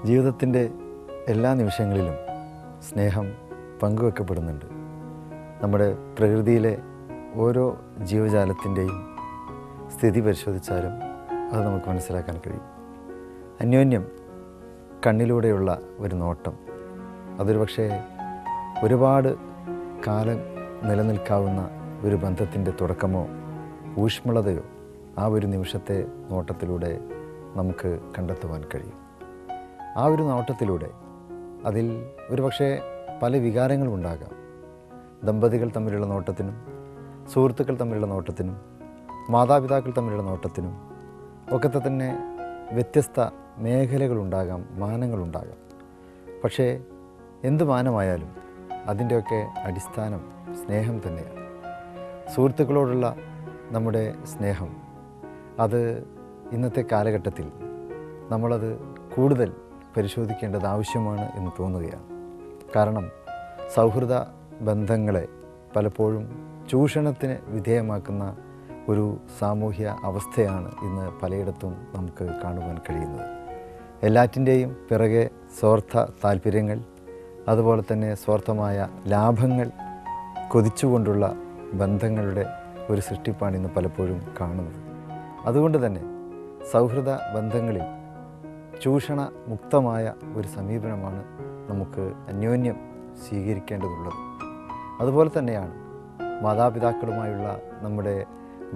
ജീവിതത്തിൻ്റെ എല്ലാ നിമിഷങ്ങളിലും സ്നേഹം പങ്കുവെക്കപ്പെടുന്നുണ്ട്. നമ്മുടെ പ്രകൃതിയിലെ ഓരോ ജീവജാലത്തിൻ്റെയും സ്ഥിതി പരിശോധിച്ചാലും അത് നമുക്ക് മനസ്സിലാക്കാൻ കഴിയും. അന്യോന്യം കണ്ണിലൂടെയുള്ള ഒരു നോട്ടം, അതൊരു പക്ഷേ ഒരുപാട് കാലം നിലനിൽക്കാവുന്ന ഒരു ബന്ധത്തിൻ്റെ തുടക്കമോ ഊഷ്മളതയോ ആ ഒരു നിമിഷത്തെ നോട്ടത്തിലൂടെ നമുക്ക് കണ്ടെത്തുവാൻ കഴിയും. ആ ഒരു നോട്ടത്തിലൂടെ അതിൽ ഒരു പക്ഷേ പല വികാരങ്ങളും ഉണ്ടാകാം. ദമ്പതികൾ തമ്മിലുള്ള നോട്ടത്തിനും, സുഹൃത്തുക്കൾ തമ്മിലുള്ള നോട്ടത്തിനും, മാതാപിതാക്കൾ തമ്മിലുള്ള നോട്ടത്തിനും ഒക്കെ തന്നെ വ്യത്യസ്ത മേഖലകളുണ്ടാകാം, മാനങ്ങളുണ്ടാകാം. പക്ഷേ എന്ത് മാനമായാലും അതിൻ്റെയൊക്കെ അടിസ്ഥാനം സ്നേഹം തന്നെയാണ്. സുഹൃത്തുക്കളോടുള്ള നമ്മുടെ സ്നേഹം അത് ഇന്നത്തെ കാലഘട്ടത്തിൽ നമ്മളത് കൂടുതൽ പരിശോധിക്കേണ്ടത് ആവശ്യമാണ് എന്ന് തോന്നുകയാണ്. കാരണം സൗഹൃദ ബന്ധങ്ങളെ പലപ്പോഴും ചൂഷണത്തിന് വിധേയമാക്കുന്ന ഒരു സാമൂഹ്യ അവസ്ഥയാണ് ഇന്ന് പലയിടത്തും നമുക്ക് കാണുവാൻ കഴിയുന്നത്. എല്ലാറ്റിൻ്റെയും പിറകെ സ്വാർത്ഥ താല്പര്യങ്ങൾ, അതുപോലെ തന്നെ സ്വാർത്ഥമായ ലാഭങ്ങൾ കൊതിച്ചുകൊണ്ടുള്ള ബന്ധങ്ങളുടെ ഒരു സൃഷ്ടിപ്പാണ് ഇന്ന് പലപ്പോഴും കാണുന്നത്. അതുകൊണ്ട് തന്നെ സൗഹൃദ ബന്ധങ്ങളിൽ ചൂഷണ മുക്തമായ ഒരു സമീപനമാണ് നമുക്ക് അന്യോന്യം സ്വീകരിക്കേണ്ടതുള്ളത്. അതുപോലെ തന്നെയാണ് മാതാപിതാക്കളുമായുള്ള നമ്മുടെ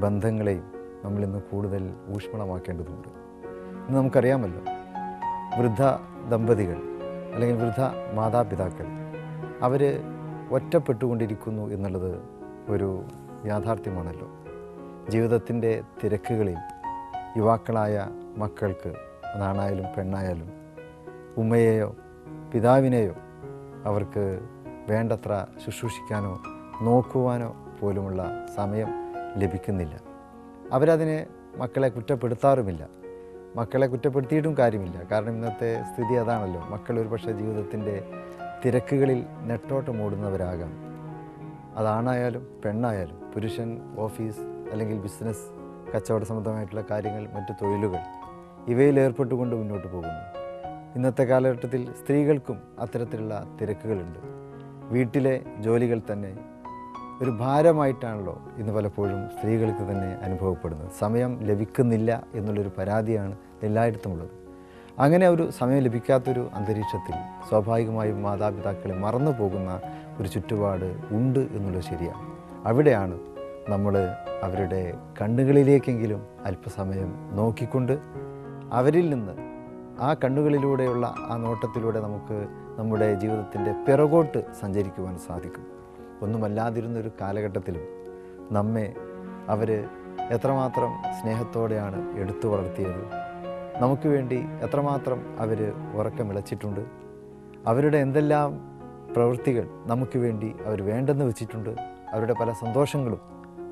ബന്ധങ്ങളെയും നമ്മളിന്ന് കൂടുതൽ ഊഷ്മളമാക്കേണ്ടതുണ്ട്. ഇന്ന് നമുക്കറിയാമല്ലോ, വൃദ്ധ ദമ്പതികൾ അല്ലെങ്കിൽ വൃദ്ധ മാതാപിതാക്കൾ അവർ ഒറ്റപ്പെട്ടുകൊണ്ടിരിക്കുന്നു എന്നുള്ളത് ഒരു യാഥാർത്ഥ്യമാണല്ലോ. ജീവിതത്തിൻ്റെ തിരക്കുകളിൽ യുവാക്കളായ മക്കൾക്ക്, അതാണായാലും പെണ്ണായാലും, ഉമ്മയെയോ പിതാവിനെയോ അവർക്ക് വേണ്ടത്ര ശുശ്രൂഷിക്കാനോ നോക്കുവാനോ പോലുമുള്ള സമയം ലഭിക്കുന്നില്ല. അവരതിനെ മക്കളെ കുറ്റപ്പെടുത്താറുമില്ല. മക്കളെ കുറ്റപ്പെടുത്തിയിട്ടും കാര്യമില്ല. കാരണം ഇന്നത്തെ സ്ഥിതി അതാണല്ലോ. മക്കൾ ഒരു പക്ഷേ ജീവിതത്തിൻ്റെ തിരക്കുകളിൽ നെട്ടോട്ടമോടുന്നവരാകാം. അതാണായാലും പെണ്ണായാലും, പുരുഷൻ ഓഫീസ് അല്ലെങ്കിൽ ബിസിനസ്, കച്ചവട സംബന്ധമായിട്ടുള്ള കാര്യങ്ങൾ, മറ്റു തൊഴിലുകൾ, ഇവയിൽ ഏർപ്പെട്ടുകൊണ്ട് മുന്നോട്ട് പോകുന്നു. ഇന്നത്തെ കാലഘട്ടത്തിൽ സ്ത്രീകൾക്കും അത്തരത്തിലുള്ള തിരക്കുകളുണ്ട്. വീട്ടിലെ ജോലികൾ തന്നെ ഒരു ഭാരമായിട്ടാണല്ലോ ഇന്ന് പലപ്പോഴും സ്ത്രീകൾക്ക് തന്നെ അനുഭവപ്പെടുന്നത്. സമയം ലഭിക്കുന്നില്ല എന്നുള്ളൊരു പരാതിയാണ് എല്ലായിടത്തും ഉള്ളത്. അങ്ങനെ ഒരു സമയം ലഭിക്കാത്തൊരു അന്തരീക്ഷത്തിൽ സ്വാഭാവികമായും മാതാപിതാക്കളെ മറന്നു പോകുന്ന ഒരു ചുറ്റുപാട് ഉണ്ട് എന്നുള്ളത് ശരിയാണ്. അവിടെയാണ് നമ്മൾ അവരുടെ കണ്ണുകളിലേക്കെങ്കിലും അല്പസമയം നോക്കിക്കൊണ്ട് അവരിൽ നിന്ന് ആ കണ്ണുകളിലൂടെയുള്ള ആ നോട്ടത്തിലൂടെ നമുക്ക് നമ്മുടെ ജീവിതത്തിൻ്റെ പിറകോട്ട് സഞ്ചരിക്കുവാൻ സാധിക്കും. ഒന്നുമല്ലാതിരുന്നൊരു കാലഘട്ടത്തിലും നമ്മെ അവർ എത്രമാത്രം സ്നേഹത്തോടെയാണ് എടുത്തു വളർത്തിയത്, നമുക്ക് വേണ്ടി എത്രമാത്രം അവർ ഉറക്കമിളച്ചിട്ടുണ്ട്, അവരുടെ എന്തെല്ലാം പ്രവൃത്തികൾ നമുക്ക് വേണ്ടി അവർ വേണ്ടെന്ന് വെച്ചിട്ടുണ്ട്, അവരുടെ പല സന്തോഷങ്ങളും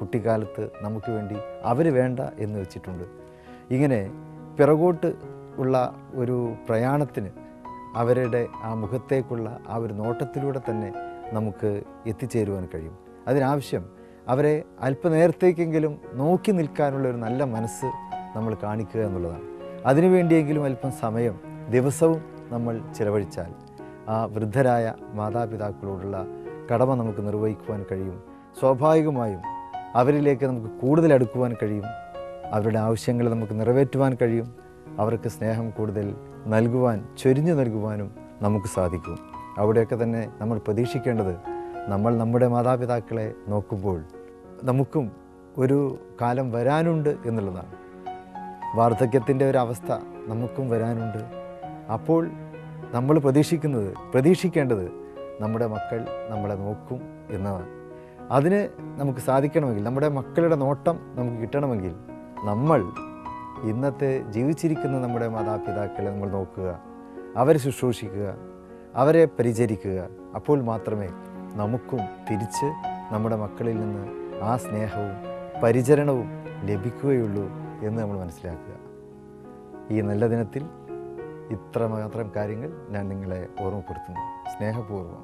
കുട്ടിക്കാലത്ത് നമുക്ക് വേണ്ടി അവർ വേണ്ട എന്ന് വെച്ചിട്ടുണ്ട്. ഇങ്ങനെ പിറകോട്ട് ഉള്ള ഒരു പ്രയാണത്തിന് അവരുടെ ആ മുഖത്തേക്കുള്ള ആ ഒരു നോട്ടത്തിലൂടെ തന്നെ നമുക്ക് എത്തിച്ചേരുവാൻ കഴിയും. അതിനാവശ്യം അവരെ അല്പനേരത്തേക്കെങ്കിലും നോക്കി നിൽക്കാനുള്ള ഒരു നല്ല മനസ്സ് നമ്മൾ കാണിക്കുക എന്നുള്ളതാണ്. അതിനുവേണ്ടിയെങ്കിലും അല്പം സമയം ദിവസവും നമ്മൾ ചിലവഴിച്ചാൽ ആ വൃദ്ധരായ മാതാപിതാക്കളോടുള്ള കടമ നമുക്ക് നിർവഹിക്കുവാൻ കഴിയും. സ്വാഭാവികമായും അവരിലേക്ക് നമുക്ക് കൂടുതൽ അടുക്കുവാൻ കഴിയും. അവരുടെ ആവശ്യങ്ങൾ നമുക്ക് നിറവേറ്റുവാൻ കഴിയും. അവർക്ക് സ്നേഹം കൂടുതൽ നൽകുവാൻ, ചൊരിഞ്ഞു നൽകുവാനും നമുക്ക് സാധിക്കും. അവിടെയൊക്കെ തന്നെ നമ്മൾ പ്രതീക്ഷിക്കേണ്ടത്, നമ്മൾ നമ്മുടെ മാതാപിതാക്കളെ നോക്കുമ്പോൾ നമുക്കും ഒരു കാലം വരാനുണ്ട് എന്നുള്ളതാണ്. വാർദ്ധക്യത്തിൻ്റെ ഒരവസ്ഥ നമുക്കും വരാനുണ്ട്. അപ്പോൾ നമ്മൾ പ്രതീക്ഷിക്കേണ്ടത് നമ്മുടെ മക്കൾ നമ്മളെ നോക്കും എന്നതാണ്. അതിന് നമുക്ക് സാധിക്കണമെങ്കിൽ, നമ്മുടെ മക്കളുടെ നോട്ടം നമുക്ക് കിട്ടണമെങ്കിൽ, നമ്മൾ ഇന്നത്തെ ജീവിച്ചിരിക്കുന്ന നമ്മുടെ മാതാപിതാക്കളെ നമ്മൾ നോക്കുക, അവരെ ശുശ്രൂഷിക്കുക, അവരെ പരിചരിക്കുക. അപ്പോൾ മാത്രമേ നമുക്കും തിരിച്ച് നമ്മുടെ മക്കളിൽ നിന്ന് ആ സ്നേഹവും പരിചരണവും ലഭിക്കുകയുള്ളൂ എന്ന് നമ്മൾ മനസ്സിലാക്കുക. ഈ നല്ല ദിനത്തിൽ ഇത്രമാത്രം കാര്യങ്ങൾ ഞാൻ നിങ്ങളെ ഓർമ്മപ്പെടുത്തുന്നു. സ്നേഹപൂർവ്വം